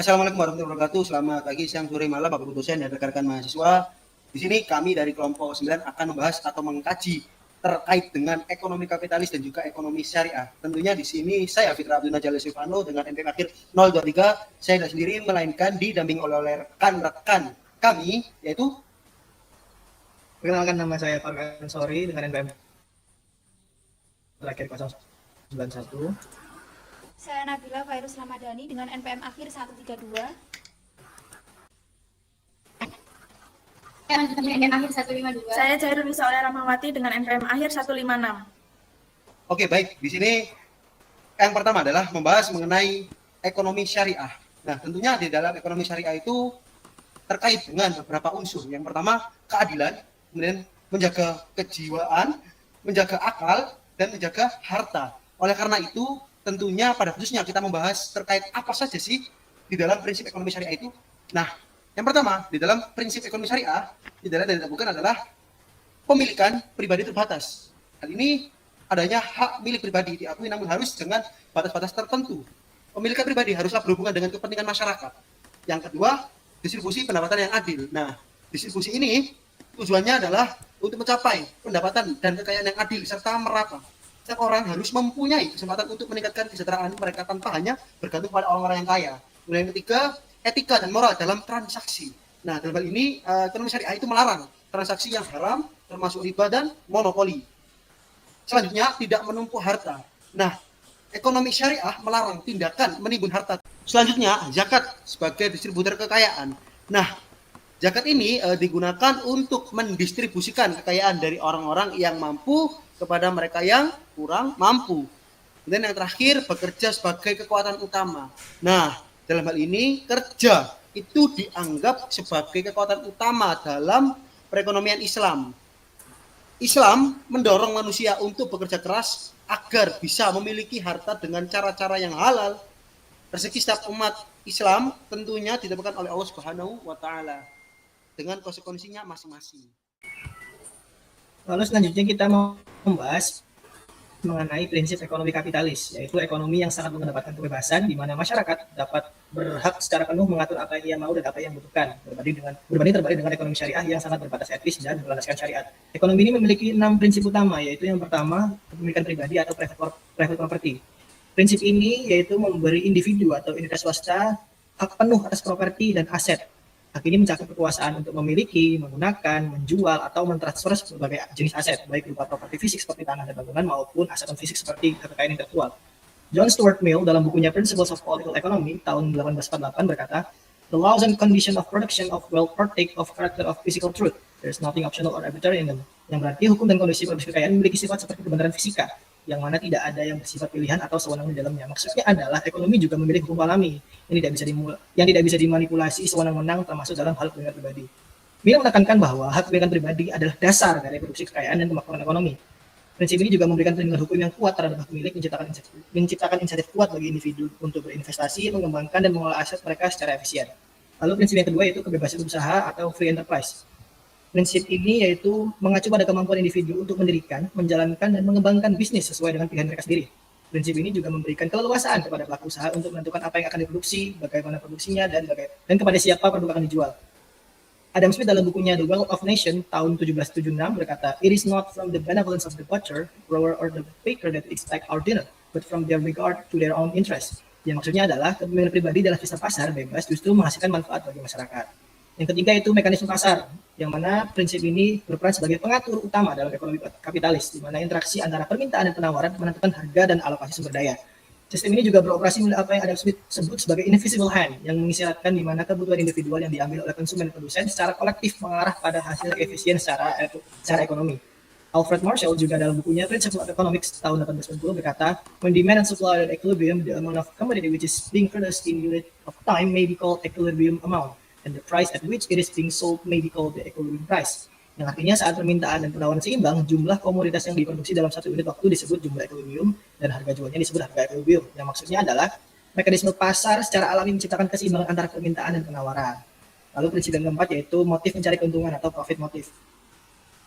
Assalamualaikum warahmatullahi wabarakatuh. Selamat pagi, siang, sore, malam, Bapak Ibu dosen dan rekan-rekan mahasiswa. Di sini kami dari kelompok 9 akan membahas atau mengkaji terkait dengan ekonomi kapitalis dan juga ekonomi syariah. Tentunya di sini saya Fitra Abdul Najal Silvano dengan NPM akhir 023. Saya tidak sendiri, melainkan didampingi oleh rekan-rekan kami, yaitu perkenalkan, nama saya Farhan Ansori dengan NPM terakhir 091. Saya Nabila Fairuz Ramadhani dengan NPM akhir 132. NPM akhir 152. Saya Jairul Nisauleh Rahmawati dengan NPM akhir 156. Oke, baik. Di sini yang pertama adalah membahas mengenai ekonomi syariah. Nah, tentunya di dalam ekonomi syariah itu terkait dengan beberapa unsur. Yang pertama, keadilan, kemudian menjaga kejiwaan, menjaga akal, dan menjaga harta. Oleh karena itu, tentunya pada khususnya kita membahas terkait apa saja sih di dalam prinsip ekonomi syariah itu. Nah, yang pertama, di dalam prinsip ekonomi syariah, di dalam dan bukan adalah pemilikan pribadi terbatas. Hal ini adanya hak milik pribadi diakui namun harus dengan batas-batas tertentu. Pemilikan pribadi haruslah berhubungan dengan kepentingan masyarakat. Yang kedua, distribusi pendapatan yang adil. Nah, distribusi ini tujuannya adalah untuk mencapai pendapatan dan kekayaan yang adil serta merata. Setiap orang harus mempunyai kesempatan untuk meningkatkan kesejahteraan mereka tanpa hanya bergantung pada orang-orang yang kaya. Kemudian yang ketiga, etika dan moral dalam transaksi. Nah, dalam hal ini ekonomi syariah itu melarang transaksi yang haram, termasuk riba dan monopoli. Selanjutnya, tidak menumpuk harta. Nah, ekonomi syariah melarang tindakan menimbun harta. Selanjutnya, zakat sebagai distributor kekayaan. Nah, zakat ini digunakan untuk mendistribusikan kekayaan dari orang-orang yang mampu kepada mereka yang kurang mampu. Dan yang terakhir, bekerja sebagai kekuatan utama. Nah, dalam hal ini kerja itu dianggap sebagai kekuatan utama dalam perekonomian Islam. Islam mendorong manusia untuk bekerja keras agar bisa memiliki harta dengan cara-cara yang halal. Rezeki setiap umat Islam tentunya ditentukan oleh Allah Subhanahu wa taala dengan konsekuensinya masing-masing. Lalu selanjutnya kita mau membahas mengenai prinsip ekonomi kapitalis, yaitu ekonomi yang sangat mengedepankan kebebasan di mana masyarakat dapat berhak secara penuh mengatur apa yang ia mau dan apa yang butuhkan, berbanding terbalik dengan ekonomi syariah yang sangat berbatas etis dan berlandaskan syariat. Ekonomi ini memiliki 6 prinsip utama, yaitu yang pertama, kepemilikan pribadi atau private property. Prinsip ini yaitu memberi individu atau entitas swasta hak penuh atas properti dan aset. Hak ini mencakup kekuasaan untuk memiliki, menggunakan, menjual, atau mentransfer berbagai jenis aset, baik berupa properti fisik seperti tanah dan bangunan maupun aset non-fisik seperti kekayaan intelektual. John Stuart Mill dalam bukunya Principles of Political Economy tahun 1848 berkata, "The laws and condition of production of wealth partake of character of physical truth. There is nothing optional or arbitrary in them." Yang berarti hukum dan kondisi produksi kekayaan memiliki sifat seperti kebenaran fisika, yang mana tidak ada yang bersifat pilihan atau sewenang di dalamnya. Maksudnya adalah ekonomi juga memiliki hukum alami yang tidak bisa dimanipulasi sewenang-wenang termasuk dalam hal kepemilikan pribadi. Mill menekankan bahwa hak kepemilikan pribadi adalah dasar dari produksi kekayaan dan kemakmuran ekonomi. Prinsip ini juga memberikan perlindungan hukum yang kuat terhadap hak milik, menciptakan insentif kuat bagi individu untuk berinvestasi, mengembangkan dan mengelola aset mereka secara efisien. Lalu prinsip yang kedua yaitu kebebasan usaha atau free enterprise. Prinsip ini yaitu mengacu pada kemampuan individu untuk mendirikan, menjalankan, dan mengembangkan bisnis sesuai dengan pilihan mereka sendiri. Prinsip ini juga memberikan keleluasaan kepada pelaku usaha untuk menentukan apa yang akan diproduksi, bagaimana produksinya, dan kepada siapa produk akan dijual. Adam Smith dalam bukunya The Wealth of Nations tahun 1776 berkata, "It is not from the benevolence of the butcher, grower, or the baker that expect our dinner, but from their regard to their own interest." Yang maksudnya adalah kepemilikan pribadi dalam sistem pasar bebas justru menghasilkan manfaat bagi masyarakat. Yang ketiga itu mekanisme pasar, yang mana prinsip ini berperan sebagai pengatur utama dalam ekonomi kapitalis, di mana interaksi antara permintaan dan penawaran menentukan harga dan alokasi sumber daya. Sistem ini juga beroperasi melalui apa yang Adam Smith sebut sebagai invisible hand, yang mengisyaratkan di mana kebutuhan individual yang diambil oleh konsumen dan produsen secara kolektif mengarah pada hasil efisien secara ekonomi. Alfred Marshall juga dalam bukunya Principles of Economics tahun 1890 berkata, "When demand and supply are at equilibrium, the amount of commodity which is being produced in unit of time may be called equilibrium amount, and the price at which it is being sold may be called the equilibrium price." Yang artinya saat permintaan dan penawaran seimbang, jumlah komoditas yang diproduksi dalam satu unit waktu disebut jumlah equilibrium, dan harga jualnya disebut harga equilibrium. Yang maksudnya adalah mekanisme pasar secara alami menciptakan keseimbangan antara permintaan dan penawaran. Lalu prinsip yang keempat yaitu motif mencari keuntungan atau profit motif.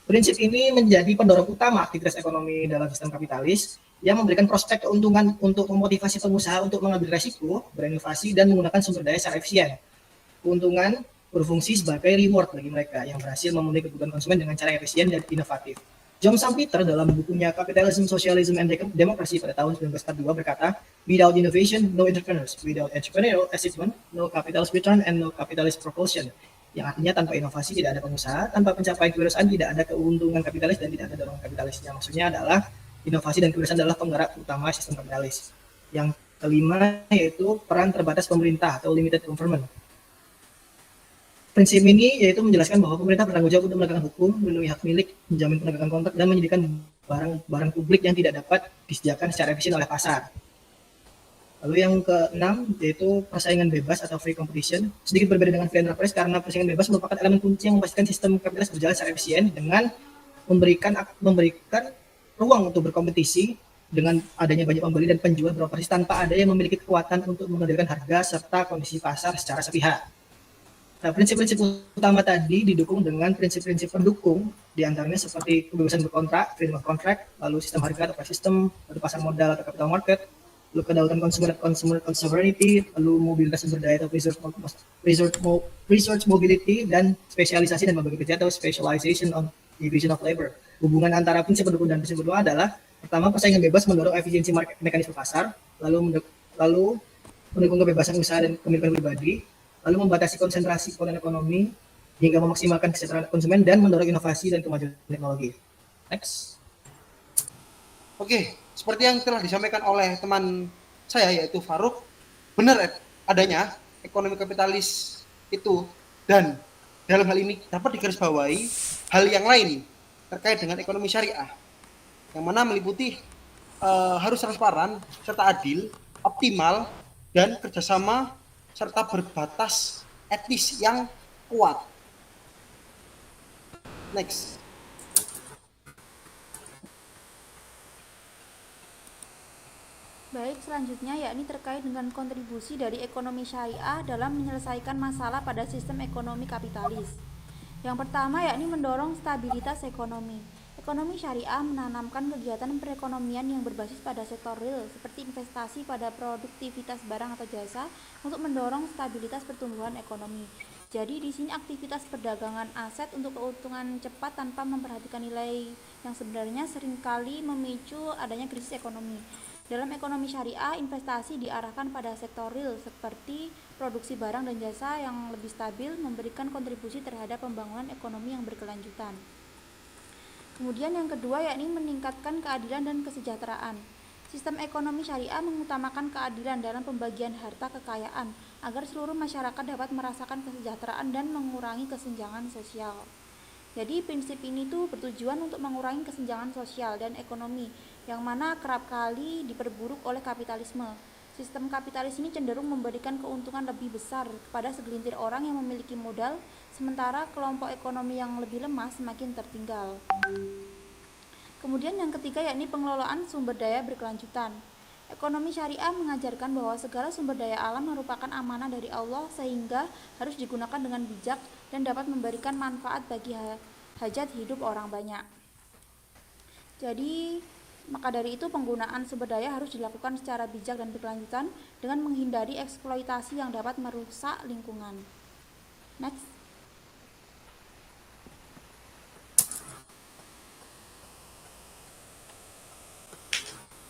Prinsip ini menjadi pendorong utama aktivitas ekonomi dalam sistem kapitalis, yang memberikan prospek keuntungan untuk memotivasi pengusaha untuk mengambil resiko, berinovasi, dan menggunakan sumber daya secara efisien. Keuntungan berfungsi sebagai reward bagi mereka yang berhasil memenuhi kebutuhan konsumen dengan cara efisien dan inovatif. John Peter dalam bukunya Capitalism, Socialism, and Democracy pada tahun 1942 berkata, "Without innovation, no entrepreneurs. Without entrepreneurial achievement, no capitalist return, and no capitalist propulsion." Yang artinya tanpa inovasi tidak ada pengusaha, tanpa pencapaian kewirausahaan tidak ada keuntungan kapitalis, dan tidak ada dorongan kapitalis. Yang maksudnya adalah inovasi dan kewirausahaan adalah penggerak utama sistem kapitalis. Yang kelima yaitu peran terbatas pemerintah atau limited government. Prinsip ini yaitu menjelaskan bahwa pemerintah bertanggung jawab untuk menegakkan hukum, melindungi hak milik, menjamin penegakan kontrak, dan menyediakan barang publik yang tidak dapat disediakan secara efisien oleh pasar. Lalu yang keenam yaitu persaingan bebas atau free competition. Sedikit berbeda dengan free enterprise karena persaingan bebas merupakan elemen kunci yang memastikan sistem kapitalis berjalan secara efisien dengan memberikan ruang untuk berkompetisi dengan adanya banyak pembeli dan penjual beroperasi tanpa ada yang memiliki kekuatan untuk mengendalikan harga serta kondisi pasar secara sepihak. Nah, prinsip-prinsip utama tadi didukung dengan prinsip-prinsip pendukung, diantaranya seperti kebebasan berkontrak, freedom of contract, lalu sistem harga atau price system, lalu pasar modal atau capital market, lalu kedaulatan consumer sovereignty, lalu mobilitas sumber daya atau resource mobility, dan spesialisasi dan pembagi kerja atau specialization on division of labor. Hubungan antara prinsip pendukung dan prinsip kedua adalah, pertama, persaingan bebas mendorong efisiensi mekanisme pasar, lalu mendukung kebebasan usaha dan kepemilikan pribadi, lalu membatasi konsentrasi komponen ekonomi hingga memaksimalkan kesejahteraan konsumen dan mendorong inovasi dan kemajuan teknologi. Next. Oke, seperti yang telah disampaikan oleh teman saya yaitu Faruk, benar adanya ekonomi kapitalis itu, dan dalam hal ini dapat digarisbawahi hal yang lain terkait dengan ekonomi syariah yang mana meliputi harus transparan serta adil, optimal, dan kerjasama serta berbatas etis yang kuat. Next. Baik, selanjutnya yakni terkait dengan kontribusi dari ekonomi syariah dalam menyelesaikan masalah pada sistem ekonomi kapitalis. Yang pertama yakni mendorong stabilitas ekonomi. Ekonomi syariah menanamkan kegiatan perekonomian yang berbasis pada sektor real seperti investasi pada produktivitas barang atau jasa untuk mendorong stabilitas pertumbuhan ekonomi. Jadi di sini aktivitas perdagangan aset untuk keuntungan cepat tanpa memperhatikan nilai yang sebenarnya seringkali memicu adanya krisis ekonomi. Dalam ekonomi syariah, investasi diarahkan pada sektor real seperti produksi barang dan jasa yang lebih stabil, memberikan kontribusi terhadap pembangunan ekonomi yang berkelanjutan. Kemudian yang kedua yakni meningkatkan keadilan dan kesejahteraan. Sistem ekonomi syariah mengutamakan keadilan dalam pembagian harta kekayaan agar seluruh masyarakat dapat merasakan kesejahteraan dan mengurangi kesenjangan sosial. Jadi prinsip ini tuh bertujuan untuk mengurangi kesenjangan sosial dan ekonomi yang mana kerap kali diperburuk oleh kapitalisme. Sistem kapitalis ini cenderung memberikan keuntungan lebih besar kepada segelintir orang yang memiliki modal, sementara kelompok ekonomi yang lebih lemah semakin tertinggal. Kemudian yang ketiga yakni pengelolaan sumber daya berkelanjutan. Ekonomi syariah mengajarkan bahwa segala sumber daya alam merupakan amanah dari Allah sehingga harus digunakan dengan bijak dan dapat memberikan manfaat bagi hajat hidup orang banyak. Jadi maka dari itu penggunaan sumber daya harus dilakukan secara bijak dan berkelanjutan dengan menghindari eksploitasi yang dapat merusak lingkungan. Next.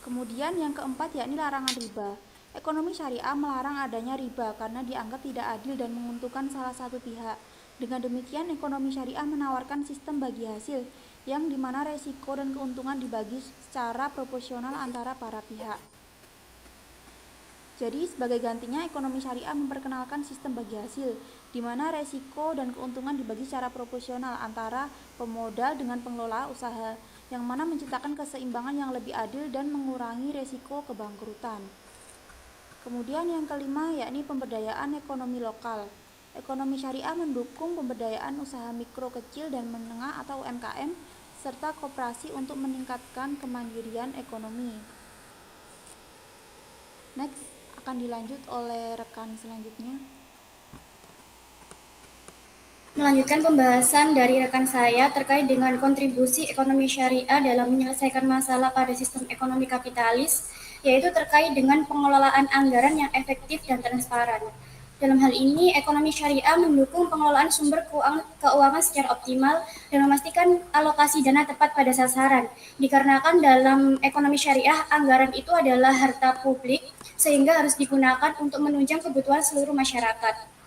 Kemudian yang keempat yakni larangan riba. Ekonomi syariah melarang adanya riba karena dianggap tidak adil dan menguntungkan salah satu pihak. Dengan demikian, ekonomi syariah menawarkan sistem bagi hasil yang dimana resiko dan keuntungan dibagi secara proporsional antara para pihak. Jadi sebagai gantinya ekonomi syariah memperkenalkan sistem bagi hasil di mana resiko dan keuntungan dibagi secara proporsional antara pemodal dengan pengelola usaha yang mana menciptakan keseimbangan yang lebih adil dan mengurangi resiko kebangkrutan. Kemudian yang kelima yakni pemberdayaan ekonomi lokal. Ekonomi syariah mendukung pemberdayaan usaha mikro, kecil, dan menengah atau UMKM serta koperasi untuk meningkatkan kemandirian ekonomi. Next, akan dilanjut oleh rekan selanjutnya. Melanjutkan pembahasan dari rekan saya terkait dengan kontribusi ekonomi syariah dalam menyelesaikan masalah pada sistem ekonomi kapitalis, yaitu terkait dengan pengelolaan anggaran yang efektif dan transparan. Dalam hal ini, ekonomi syariah mendukung pengelolaan sumber keuangan secara optimal dan memastikan alokasi dana tepat pada sasaran. Dikarenakan dalam ekonomi syariah, anggaran itu adalah harta publik, sehingga harus digunakan untuk menunjang kebutuhan seluruh masyarakat.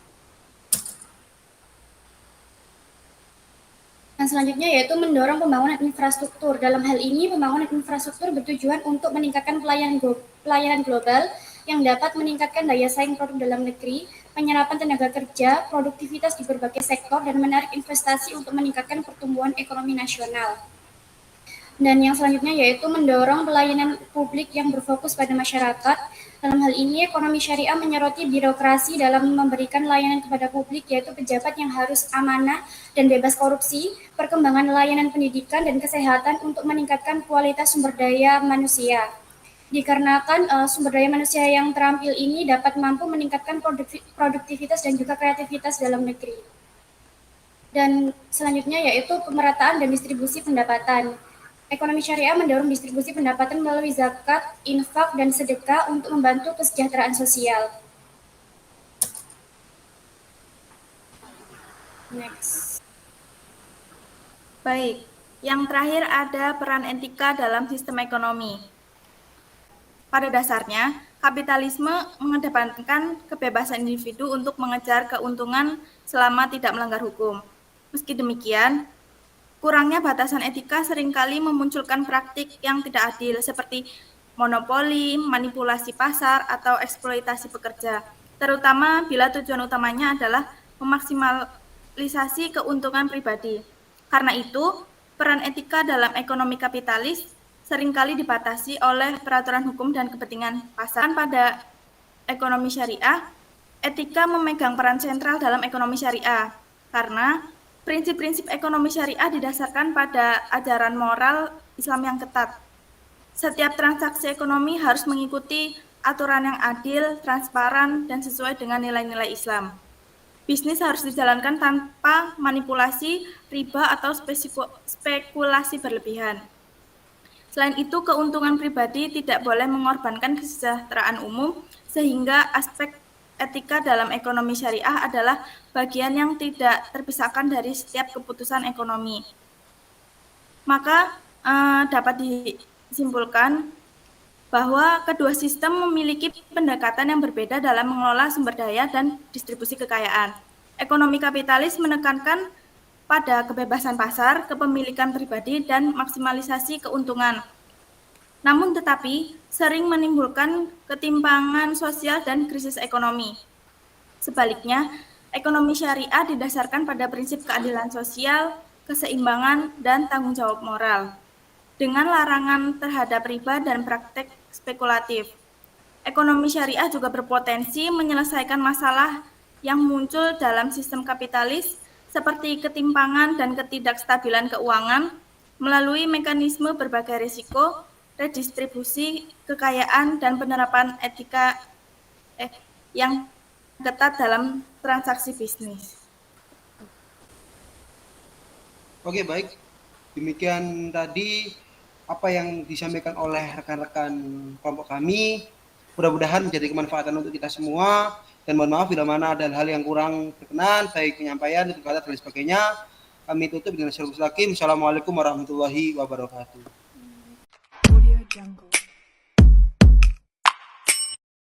Yang selanjutnya yaitu mendorong pembangunan infrastruktur. Dalam hal ini, pembangunan infrastruktur bertujuan untuk meningkatkan pelayanan global yang dapat meningkatkan daya saing produk dalam negeri, penyerapan tenaga kerja, produktivitas di berbagai sektor, dan menarik investasi untuk meningkatkan pertumbuhan ekonomi nasional. Dan yang selanjutnya yaitu mendorong pelayanan publik yang berfokus pada masyarakat. Dalam hal ini, ekonomi syariah menyoroti birokrasi dalam memberikan layanan kepada publik, yaitu pejabat yang harus amanah dan bebas korupsi, perkembangan layanan pendidikan dan kesehatan untuk meningkatkan kualitas sumber daya manusia. Dikarenakan sumber daya manusia yang terampil ini dapat mampu meningkatkan produktivitas dan juga kreativitas dalam negeri. Dan selanjutnya yaitu pemerataan dan distribusi pendapatan. Ekonomi syariah mendorong distribusi pendapatan melalui zakat, infak, dan sedekah untuk membantu kesejahteraan sosial. Next. Baik, yang terakhir ada peran etika dalam sistem ekonomi. Pada dasarnya, kapitalisme mengedepankan kebebasan individu untuk mengejar keuntungan selama tidak melanggar hukum. Meski demikian, kurangnya batasan etika seringkali memunculkan praktik yang tidak adil seperti monopoli, manipulasi pasar, atau eksploitasi pekerja, terutama bila tujuan utamanya adalah memaksimalisasi keuntungan pribadi. Karena itu, peran etika dalam ekonomi kapitalis seringkali dibatasi oleh peraturan hukum dan kepentingan pasar. Pada ekonomi syariah, etika memegang peran sentral dalam ekonomi syariah, karena prinsip-prinsip ekonomi syariah didasarkan pada ajaran moral Islam yang ketat. Setiap transaksi ekonomi harus mengikuti aturan yang adil, transparan, dan sesuai dengan nilai-nilai Islam. Bisnis harus dijalankan tanpa manipulasi, riba, atau spekulasi berlebihan. Selain itu, keuntungan pribadi tidak boleh mengorbankan kesejahteraan umum, sehingga aspek etika dalam ekonomi syariah adalah bagian yang tidak terpisahkan dari setiap keputusan ekonomi. Maka dapat disimpulkan bahwa kedua sistem memiliki pendekatan yang berbeda dalam mengelola sumber daya dan distribusi kekayaan. Ekonomi kapitalis menekankan pada kebebasan pasar, kepemilikan pribadi, dan maksimalisasi keuntungan. Namun tetapi sering menimbulkan ketimpangan sosial dan krisis ekonomi. Sebaliknya, ekonomi syariah didasarkan pada prinsip keadilan sosial, keseimbangan, dan tanggung jawab moral, dengan larangan terhadap riba dan praktek spekulatif. Ekonomi syariah juga berpotensi menyelesaikan masalah yang muncul dalam sistem kapitalis, seperti ketimpangan dan ketidakstabilan keuangan, melalui mekanisme berbagai risiko, redistribusi kekayaan, dan penerapan etika yang ketat dalam transaksi bisnis. Oke, baik. Demikian tadi apa yang disampaikan oleh rekan-rekan kelompok kami. Mudah-mudahan menjadi kemanfaatan untuk kita semua. Dan mohon maaf bila mana ada hal yang kurang berkenan, baik penyampaian, tutur kata, dan sebagainya. Kami tutup dengan Assalamualaikum warahmatullahi wabarakatuh. Audio Jungle.